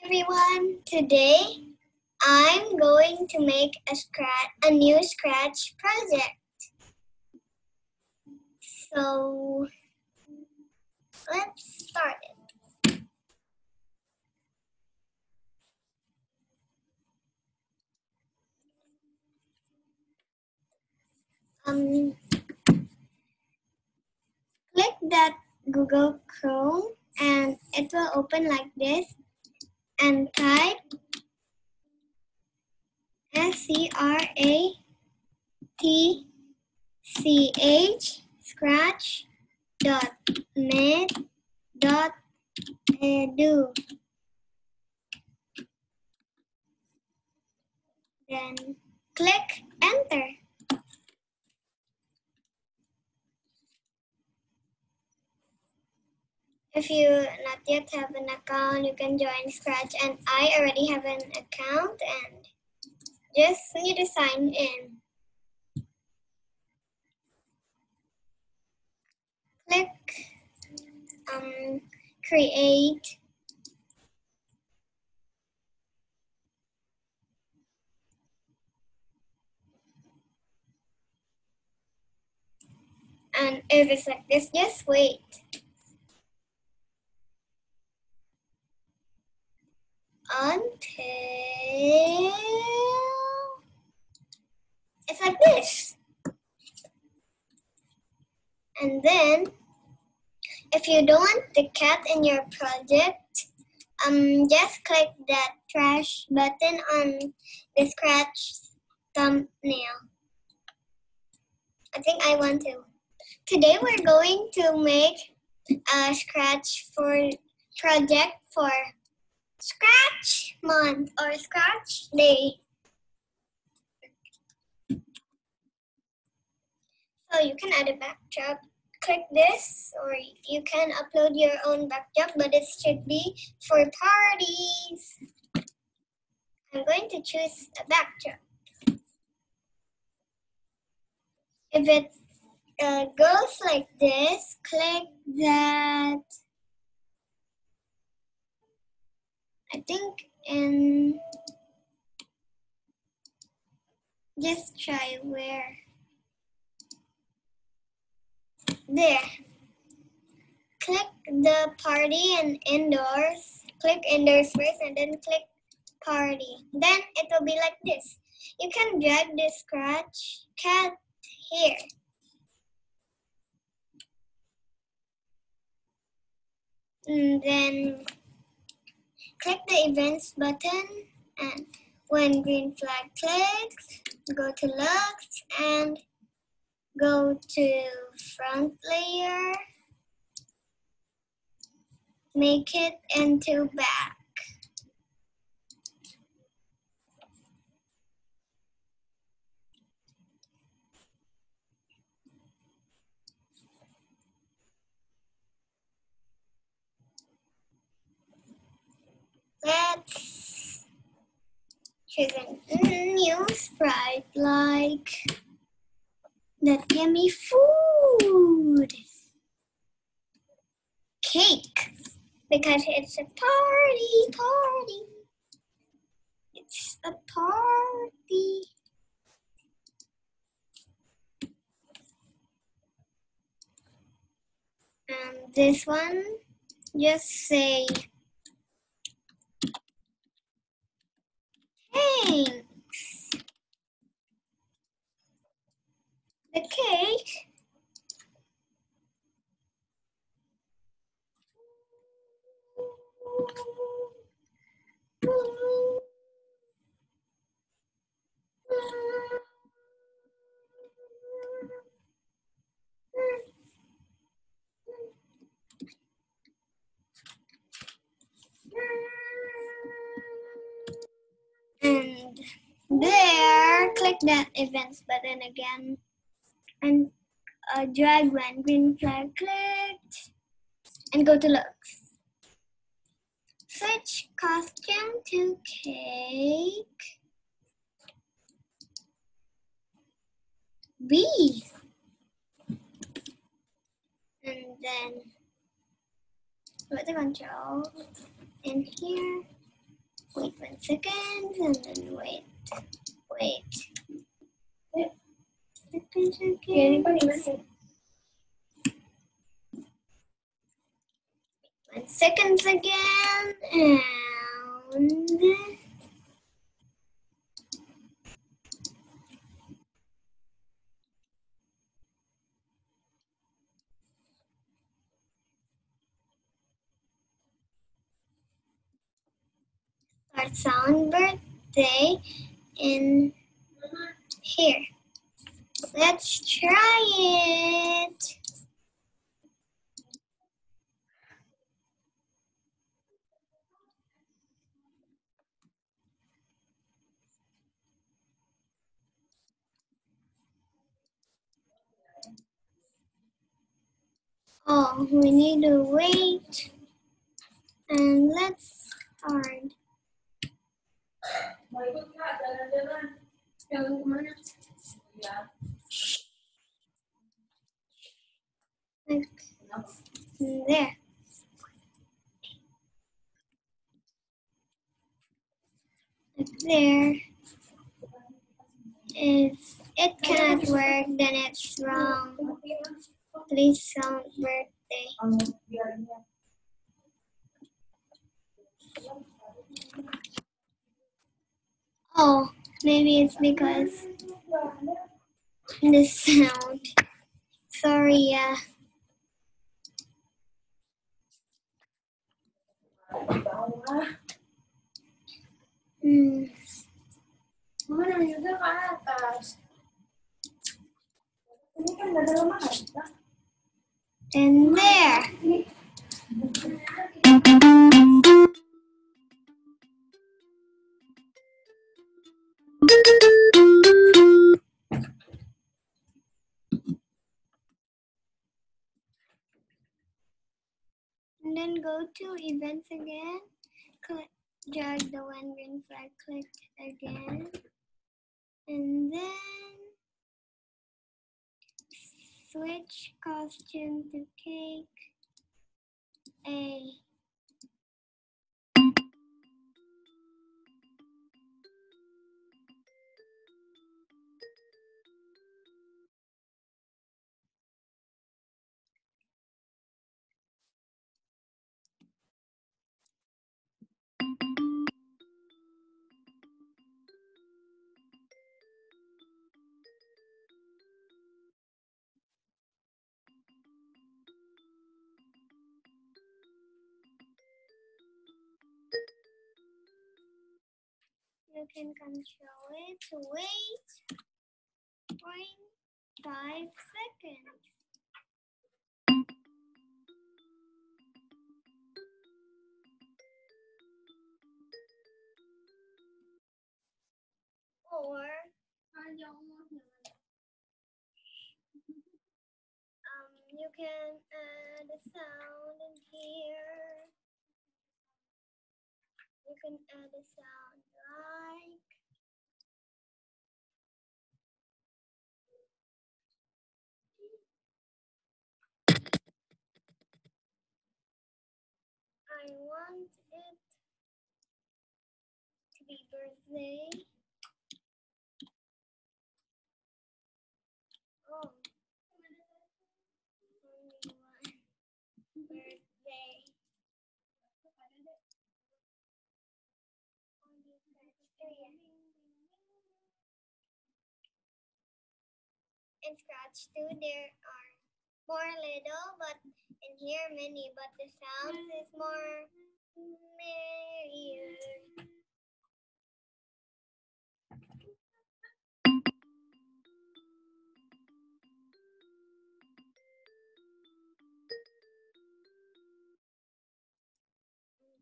Everyone, today I'm going to make a new Scratch project. So let's start it. Click that Google Chrome and it will open like this, and type SCRATCH scratch.net.edu. Then click enter. If you not yet have an account, you can join Scratch, and I already have an account and just need to sign in. Click create. And if it's like this, just wait. Until it's like this. And then, if you don't want the cat in your project, just click that trash button on the Scratch thumbnail. I think I want to. Today we're going to make a Scratch project for Scratch month or Scratch day. So you can add a backdrop. Click this, or you can upload your own backdrop, but it should be for parties. I'm going to choose a backdrop. If it goes like this, click that. I think in, just try where. There. Click the party and indoors. Click indoors first and then click party. Then it will be like this. You can drag the Scratch cat here. And then click the events button, and when green flag clicks, go to looks and go to front layer, make it into back. Let's choose a new sprite like that. Give me food. Cake, because it's a party. It's a party. And this one, just say thanks. The cake and there, click that events button again and drag when green flag clicked and go to looks. Switch costume to cake. B. And then put the control in here Wait 1 second and then wait. Seconds. 1 second again and start sound birthday in here. Let's try it. Oh, we need to wait and let's start. Like there. Like there. If it cannot work, then it's wrong. Please sound birthday. Oh, maybe it's because the sound. Sorry, yeah. Mana juga ke atas. Ini kan gak ada lemah kan? And there. And then go to events again. Click, drag the one green flag, click again. And then switch costume to cake A. You can control it to wait 0.5 seconds. Or you can add a sound in here. You can add a sound like I want it to be birthday. Oh, only one birthday. In Scratch 2, there are more little, but in here many, but the sound is more merrier. I'm going to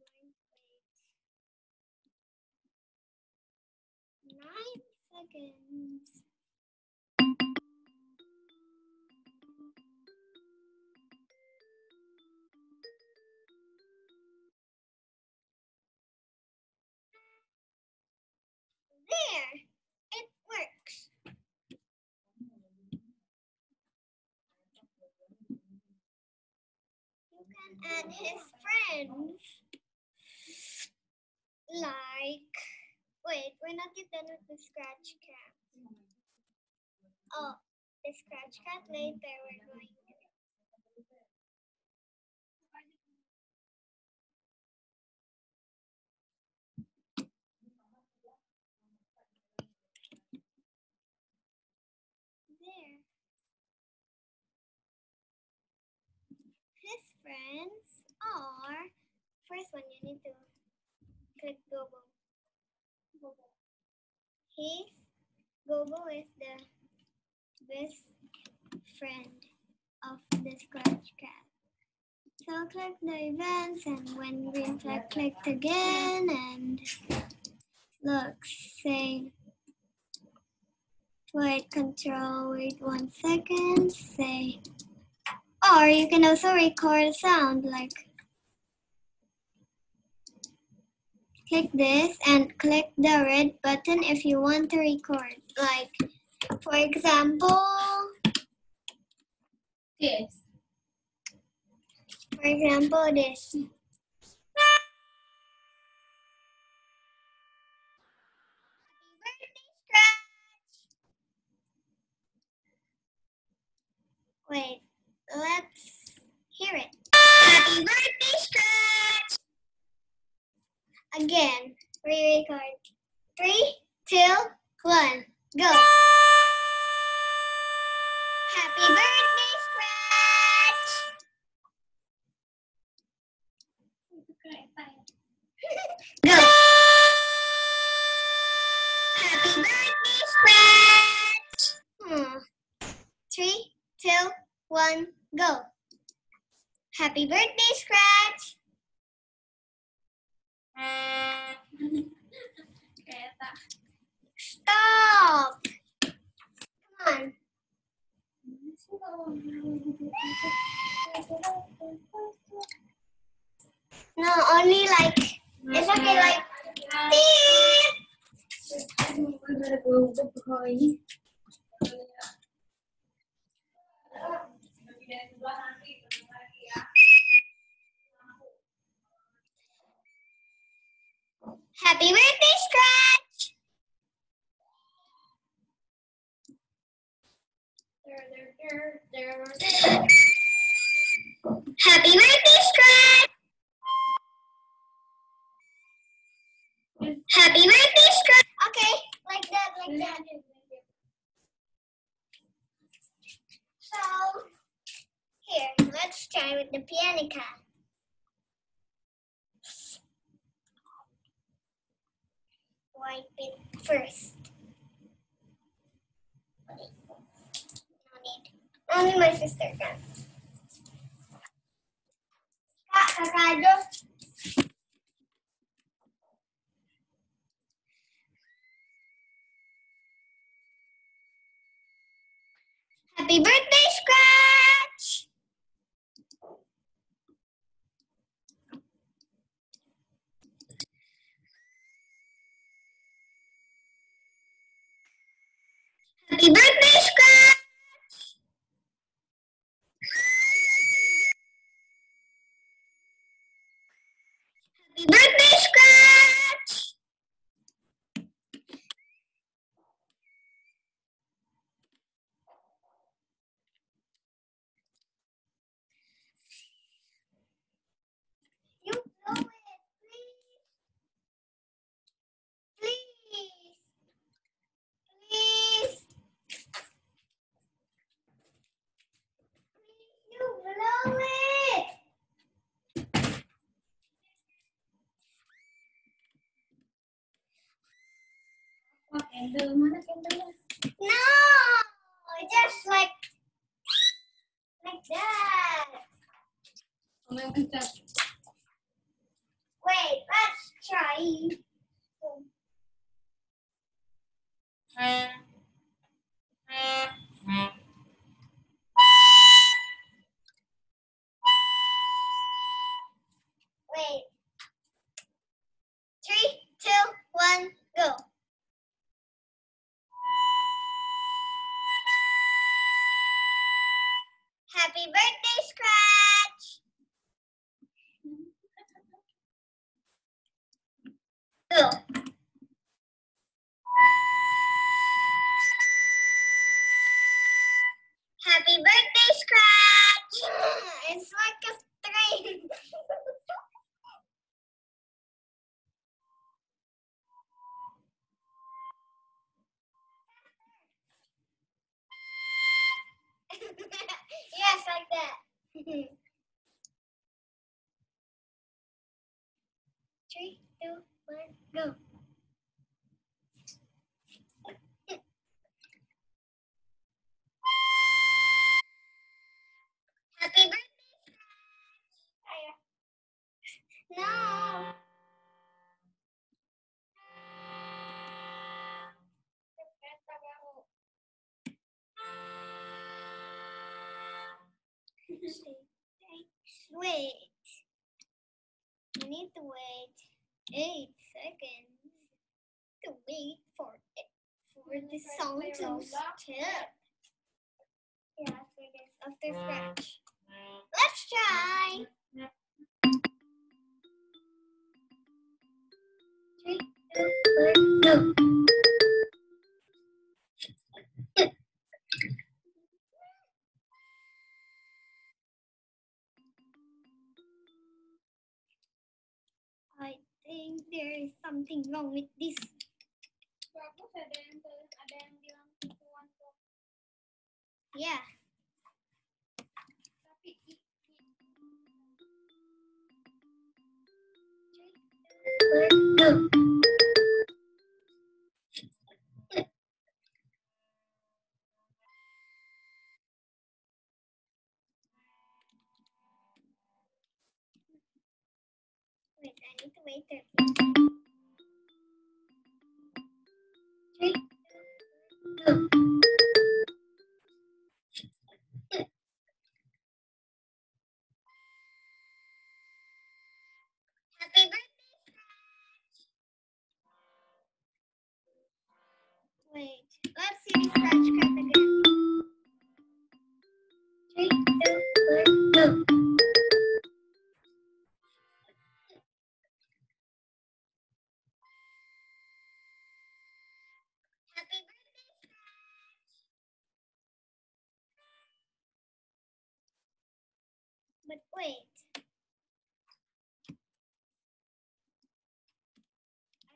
wait 9 seconds. There, it works. You can add his friends Like, wait, we're not yet done with the scratch cat. Oh, the scratch cat later we're going to. There. His friends are, first one you need to click Gobo. Gobo is the best friend of the scratch cat. So click the events, and when green flag, clicked again, and look, say, wait, control, wait 1 second, say, or you can also record sound, like, click this and click the red button if you want to record. Like, for example, Yes. for example, this. Wait, let's hear it. Happy birthday, Scratch! Again, re-record. 3, 2, 1, go. Happy birthday, Scratch! Go. Happy birthday, Scratch! 3, 2, 1, go. Happy birthday, Scratch! Stop! Come on. No, only like, it's okay, like, beep. Happy birthday, Scratch! Happy birthday, Scratch! Happy birthday, Scratch! Okay, like that, like that. So, here, let's try with the pianica. Wipe it first. No need. Only my sister can. Kakado. Happy birthday, Scratch! Happy birthday, Scratch! Happy birthday, Scratch! You blow it, please. Please. Please. Please, you blow it. No, just like that. Wait, let's try. Wait. 3, 2, 1, go. Happy birthday, Scratch! Go. Happy birthday, Scratch! It's like a train. Yes, like that. 3, 2, 1, go. Happy birthday, Scratch! No. Wait. You need to wait 8 seconds to wait for it for the song to stop. Yeah, after Scratch. Let's try. 3, 2, 1, go. I think there is something wrong with this. Bagus ada yang bilang tuan tuh. Yeah. Tapi Go. Wait, I need to wait 30 seconds. 3, 2, go. Happy birthday, Scratch! Wait, let's see the Scratch card again. 3, 2, 1, go. Happy birthday, Scratch! But wait.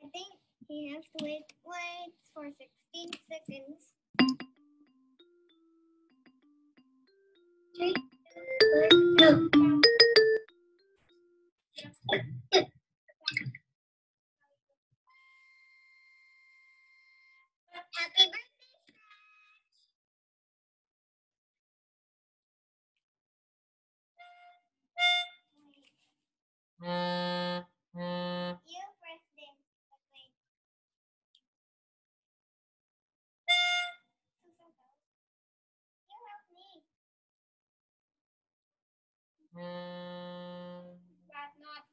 I think he has to wait for 16 seconds. 3, 2, 1, go. Happy birthday, Scratch! You press them. But wait. You help me. but not.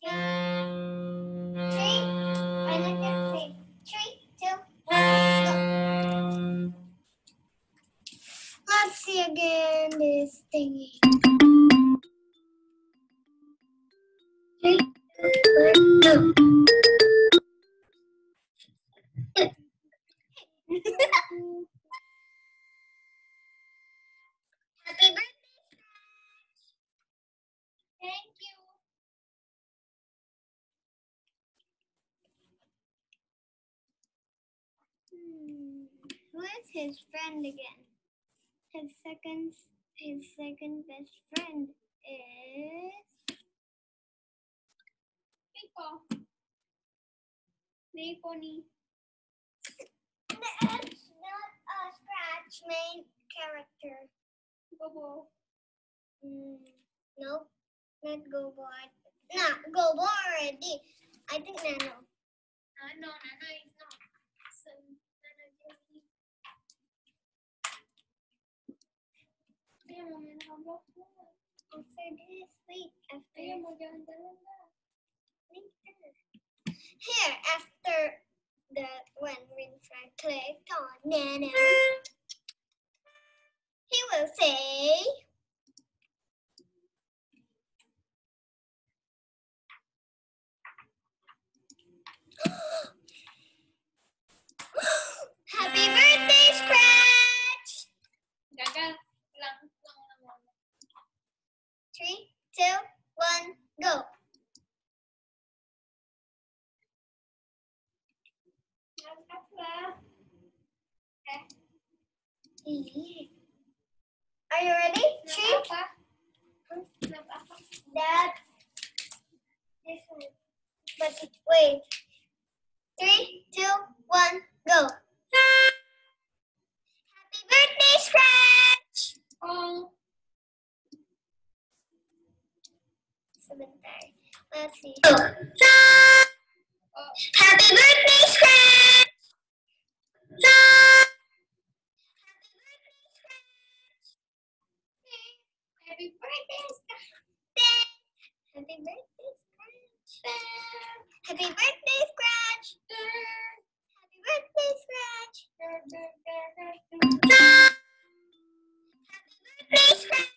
Three. I like that. 3, 2, 1, go. Let's see again this thingy. 3, 2, 1, go. Happy birthday, Scratch! Thank you. Who is his friend again? His second best friend is Pico. May pony. It's not a Scratch main character. Bobo. Nope, not Gobo. Nah, Gobo already. I think Nano. No, Nana is not. So, Nana Jelly. Kaya mo may nakablock mo. After this, wait, after Kaya mo jalan-jalan na. later. Here, after that, when Winfrey clicked on Nano, he will say, 3, 2, 1, go. Are you ready? 3. That. This one. But wait. 3, 2, 1, go. Happy birthday, Scratch! Oh. Sebentar. Let's see. Happy birthday, Scratch! Happy birthday, Scratch. Happy birthday, Scratch. Happy birthday, Scratch. Happy birthday, Scratch. Happy birthday, Scratch.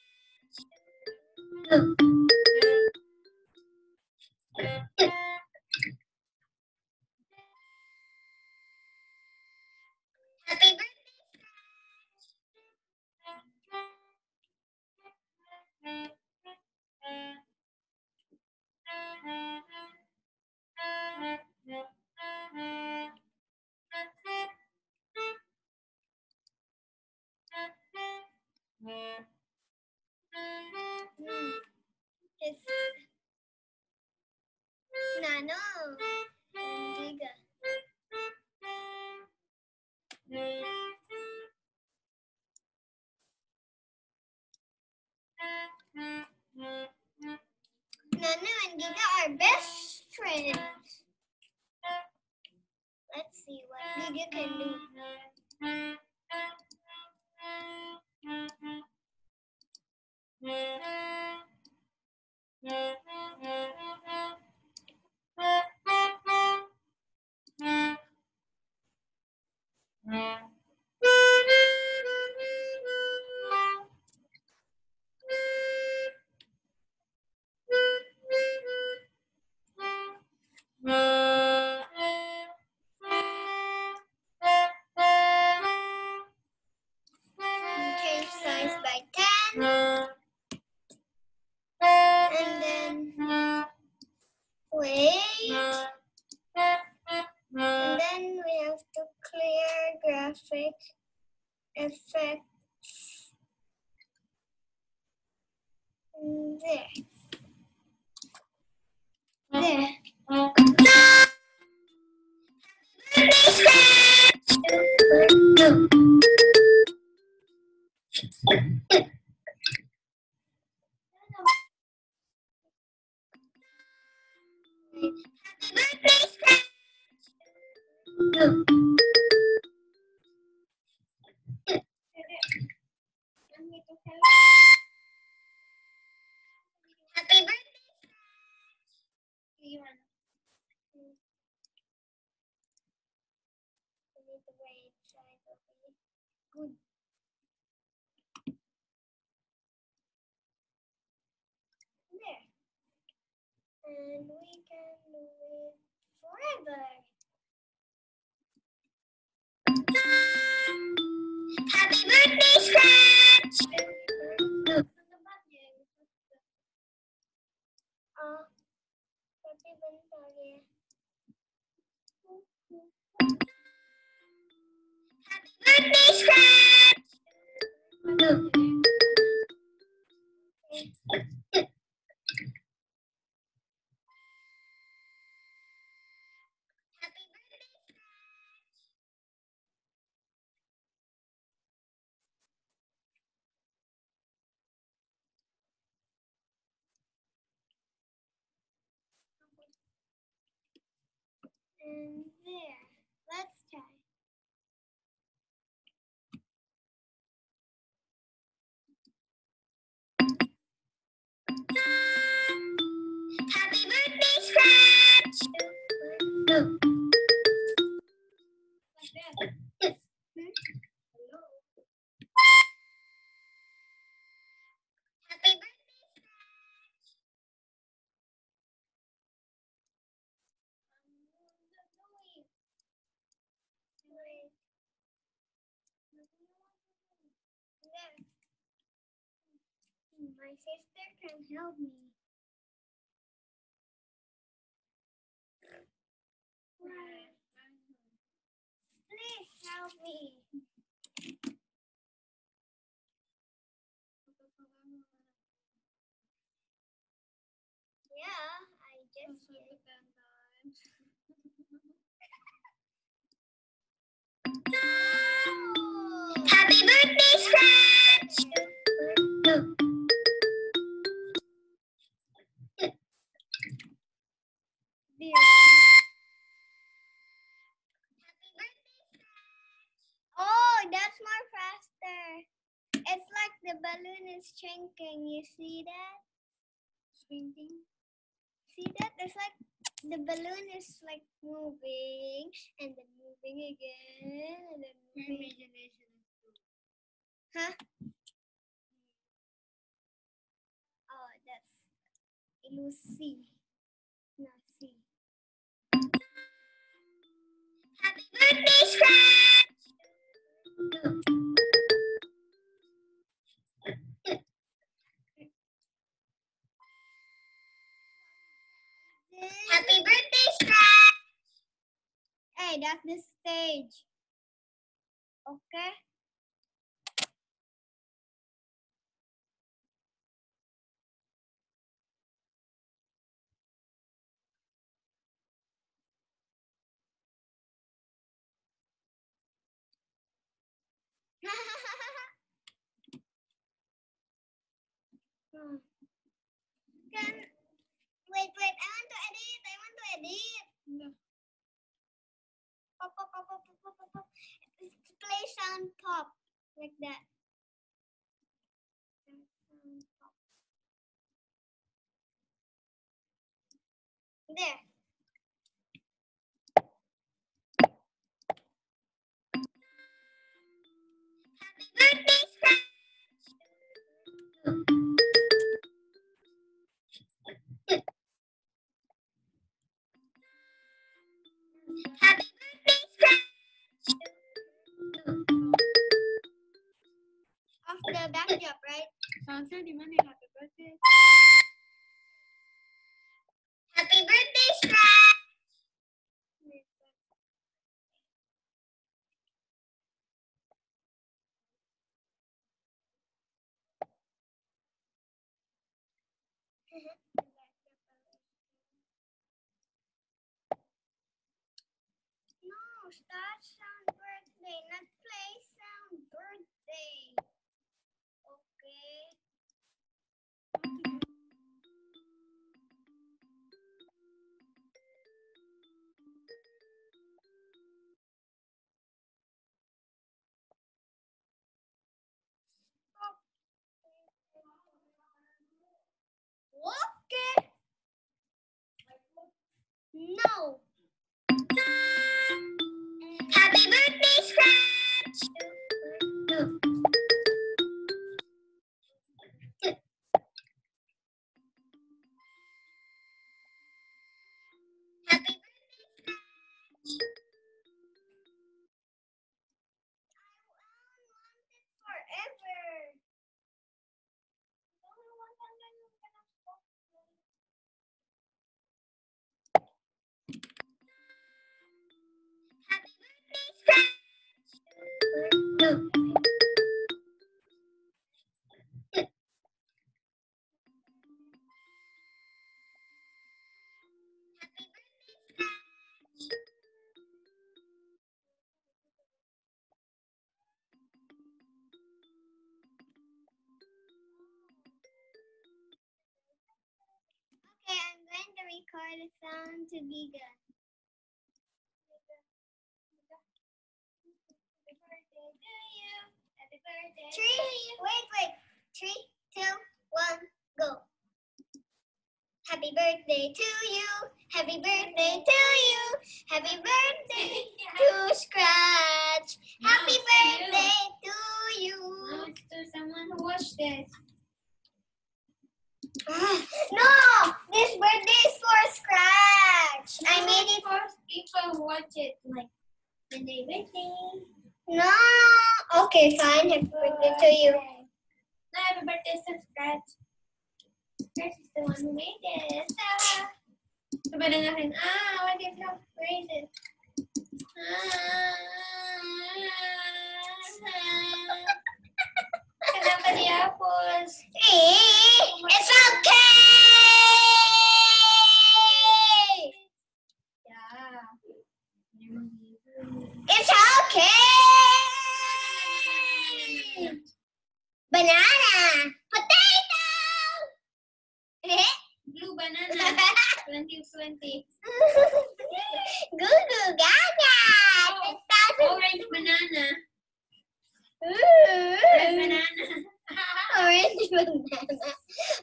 Happy birthday. It's Nano. Giga. Nano and Giga are best friends. Let's see what Giga can do. Change size by 10. And then wait. And then we have to clear graphic effects. There. There. Happy birthday. Gimana? I need the right side of it. Good. There. And we can do it forever. Happy birthday, Scratch! Oh, tapi bentar ya. Happy birthday, Scratch! Happy birthday, and there. Let's try. Happy birthday, Scratch! Happy birthday, Scratch! sister can help me. Please help me. Yeah, I just did. Happy birthday, Scratch! Oh, that's more faster. It's like the balloon is shrinking. You see that? Shrinking. See that? It's like the balloon is like moving and then moving again and then moving. Imagination. Huh? Oh, that's Lucy. No, see. Happy birthday, Scratch! Happy birthday, Scratch! Hey, that's the stage. Okay? Can wait, I want to edit. No. Pop, pop, pop, pop, pop, pop, pop. Play sound pop like that. Sound pop. There. Happy birthday, Scratch! Happy birthday, Scratch! Off the backdrop, right? Sounds di mana? Happy birthday. Happy birthday, Scratch! No, start sound birthday, not play sound birthday. Okay. Okay. No. Happy birthday, Scratch! Happy birthday, Scratch! I want it forever. Happy birthday, Scratch! Okay, I'm going to record a sound to be done. Happy birthday to you. Happy birthday to you. Wait. 3, 2, 1, go. Happy birthday to you. Happy birthday to you. Happy birthday to Scratch. Happy birthday to you. To someone who watched this. No, this birthday is for Scratch. I made it for people who watch it like the day birthday. No. Okay, fine. Happy birthday to you. No, happy birthday to Scratch. Terus is the one who made this. Ah. Coba dengerin. What did you raise it? Kenapa dihapus? It's okay. Ya. Memang gitu. It's okay. Banana. Potato. Blue banana. 2020. Goo goo gaga. Orange banana. Red banana. Orange banana.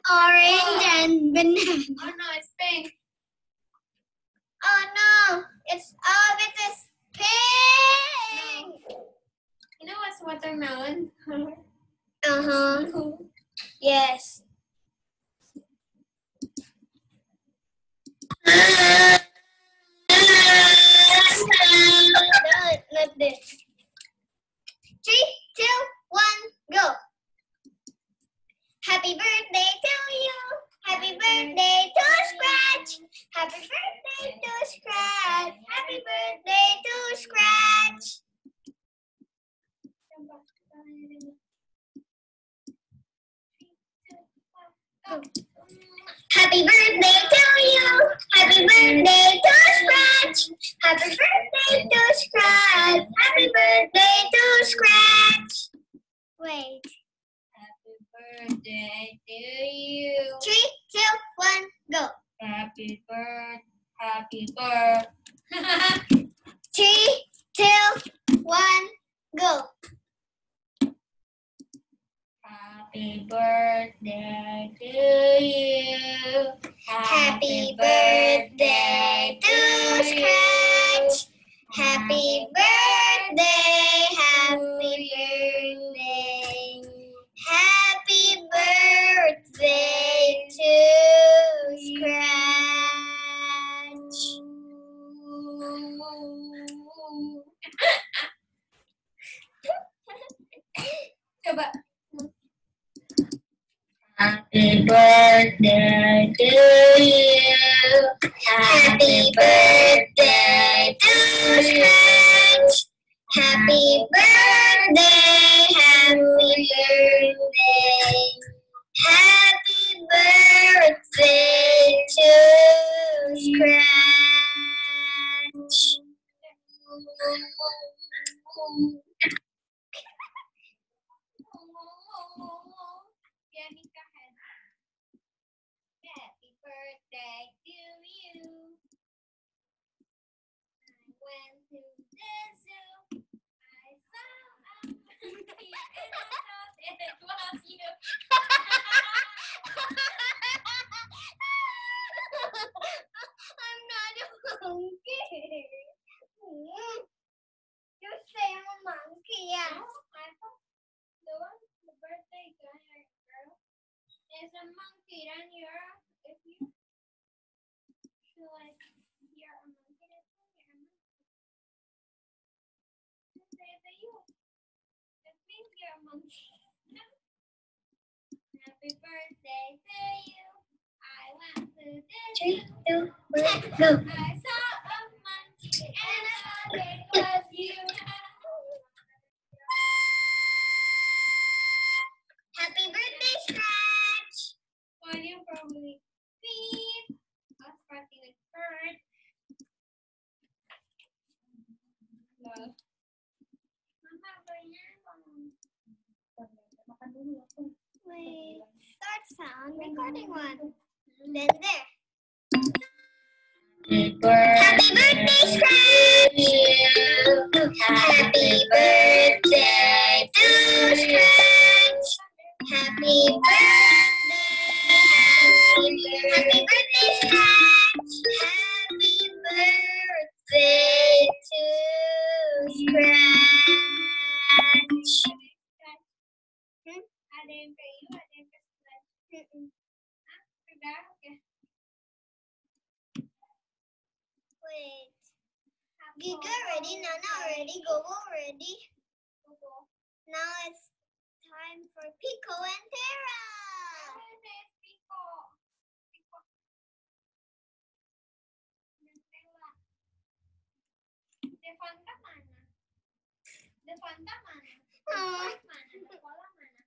Orange and banana. Oh no, it's pink. Oh no, it's all of it is pink. You know what's watermelon? Yes. Not this. 3, 2, 1, go. Happy birthday to you. Happy birthday to Scratch. Happy birthday to Scratch. Happy birthday to Scratch. Happy birthday to you. Happy birthday to Scratch. Happy birthday to Scratch. Happy birthday to Scratch. Wait. Happy birthday to you. 3, 2, 1, go. Happy birthday. Happy birthday. 3, 2, 1, go. Happy birthday to you. Happy birthday to Scratch. Happy birthday. Happy birthday. Happy birthday to Scratch. Coba. Happy birthday to you. Happy birthday to Scratch. Happy birthday. Happy birthday. Happy birthday to Scratch. Ya nikahan. Happy birthday to you. I went to the zoo. I saw a monkey and I thought it was you. I'm not a monkey. You say I'm a monkey, yeah. I thought the birthday girl is a monkey, and if you feel like you're a monkey, that's why you're a monkey. Just say it to you. That means you're a monkey. Happy birthday to you. I went to the 3, zoo. 2, 1, go. I saw a monkey and I thought it was you. Happy birthday, Scratch. Well, you probably beep. I'll start with bird. Well, Mama, makan dulu aku. Wait, start sound recording one. Then there. Happy birthday, Happy birthday, Scratch. Happy birthday to Scratch. Happy birthday. Happy birthday, Scratch. Happy birthday to Scratch. Ada yang kayu, ada yang ke Udah, oke. Wait. Giga ready, Nana already, Gogo already. Now it's time for Pico and Terra. Fanta mana? The Fanta mana? The Oh. Sprite mana? The Cola mana?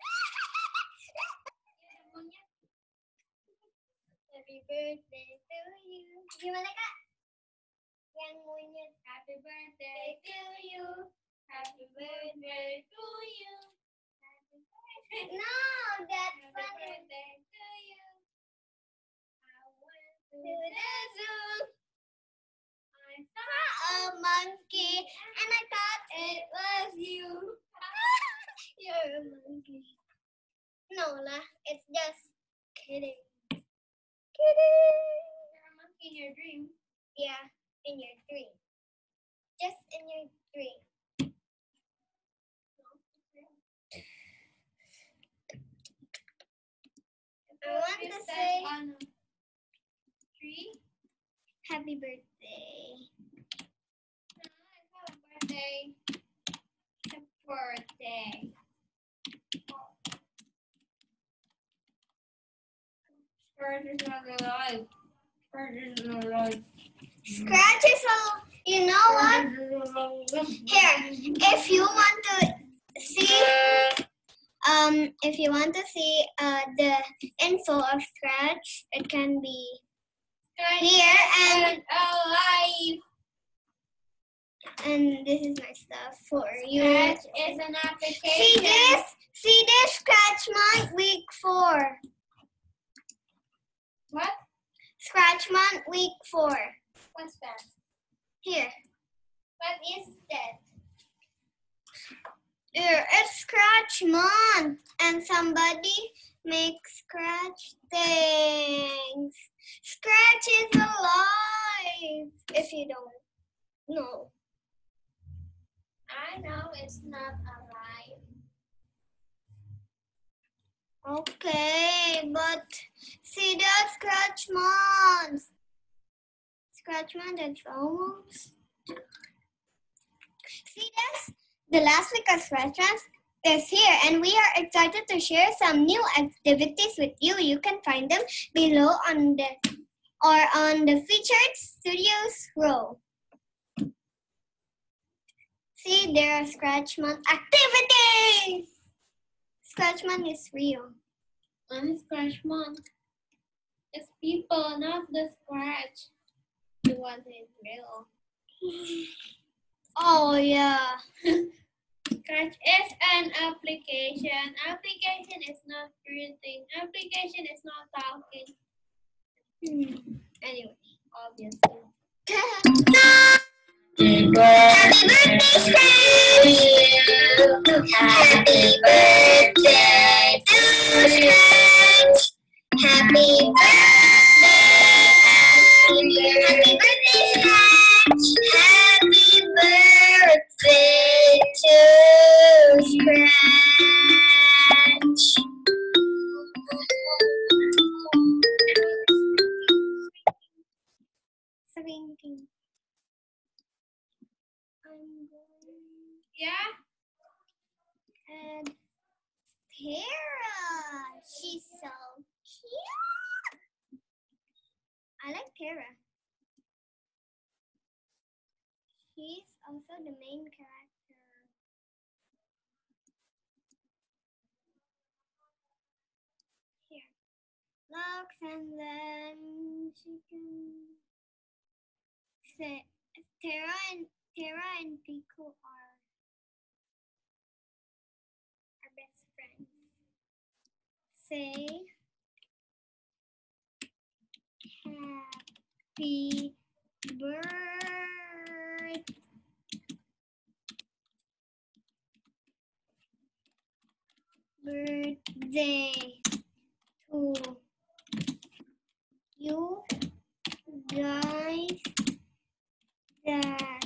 Ya, ada monyet. Happy birthday to you. Gimana Kak? Yang monyet. Happy birthday to you. Happy birthday to you. Happy birthday. No, that's Happy funny. birthday to you. I went to To the zoo. I A monkey, and I thought it was you. You're a monkey. No lah, it's just kidding. Kidding. You're a monkey in your dream. Yeah, in your dream. Just in your dream. No, it's real. I want You to stand say on a tree. happy birthday. No, it's not a birthday. It's a birthday. Scratch is not alive. Scratch is not alive. Scratch is all. You know what? Here, if you want to see, the info of Scratch, it can be here, and this is my stuff for you. Scratch is an application. See this Scratch Month week 4. What? Scratch Month week 4. What's that? Here. What is that? Here, it's Scratch Month, and somebody makes Scratch things. Scratch is alive. If you don't know. I know it's not alive. Okay, but see the Scratch Month. Scratch Month, it's almost. See this? The last week of Scratch Month is here, and we are excited to share some new activities with you. You can find them below on the featured studios row. See, there are Scratch Month activities. Scratch Month is real. On Scratch Month. It's people, not the Scratch. The one is real. Oh yeah. Scratch is an application. Application is not breathing. Application is not talking. Anyway. Obviously. Happy birthday, Scratch! Happy birthday to Scratch! Happy birthday! Happy birthday, Scratch! Happy birthday to Scratch! 17. I'm going Yeah? and Tara. She's so cute. I like Tara. She's also the main character. Here. Looks, and then she can say Tara and Pico are best friends. Say happy birthday to you guys that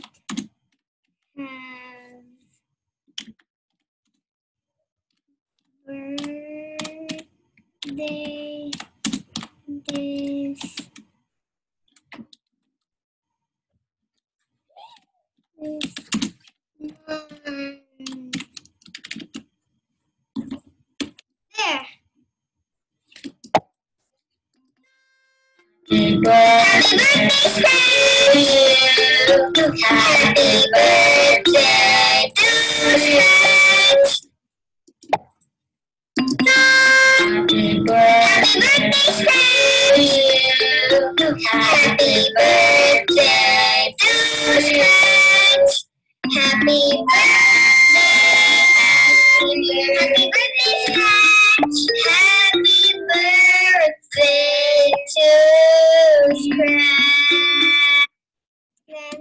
have birthday this month. There. Happy birthday, Scratch! Happy birthday to Scratch! Happy birthday, Scratch! Happy birthday to Scratch! Happy birthday! Happy birthday, Scratch! Happy birthday to Scratch! Then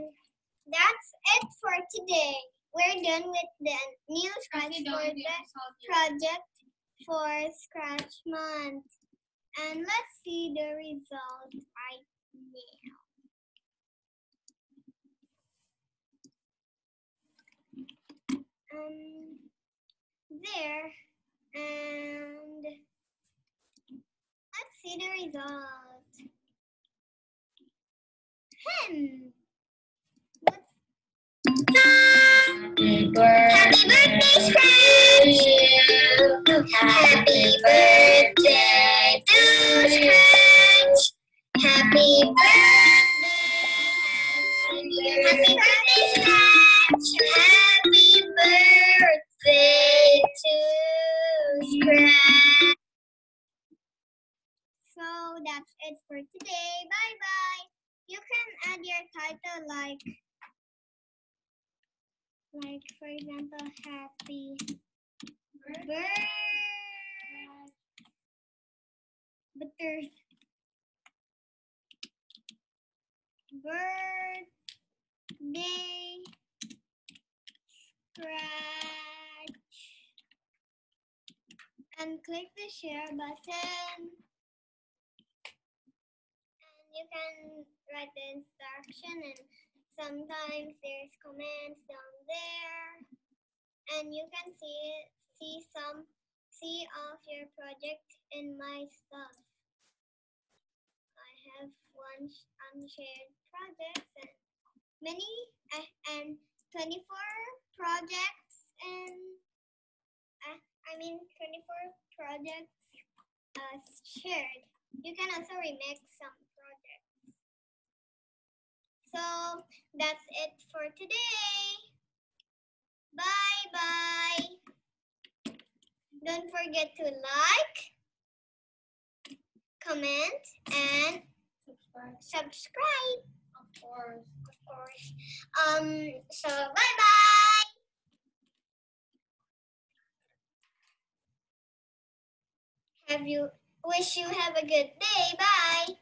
that's it for today. We're done with the new Scratch for the project for Scratch Month. And let's see the result right now. There, and let's see the result. Happy birthday, Scratch! Happy birthday to Scratch! Happy birthday! Happy birthday, Scratch! Happy birthday to Scratch! So that's it for today. Bye bye. You can add your title like for example, happy birthday Scratch and click the share button. And you can write the instruction, and sometimes there's comments down there, and you can see of your project in my stuff. I have one unshared projects and many and 24 projects, and 24 projects shared. You can also remix some projects. So that's it for today. Bye bye. Don't forget to like, comment, and subscribe. Of course. So bye bye. Wish you have a good day. Bye.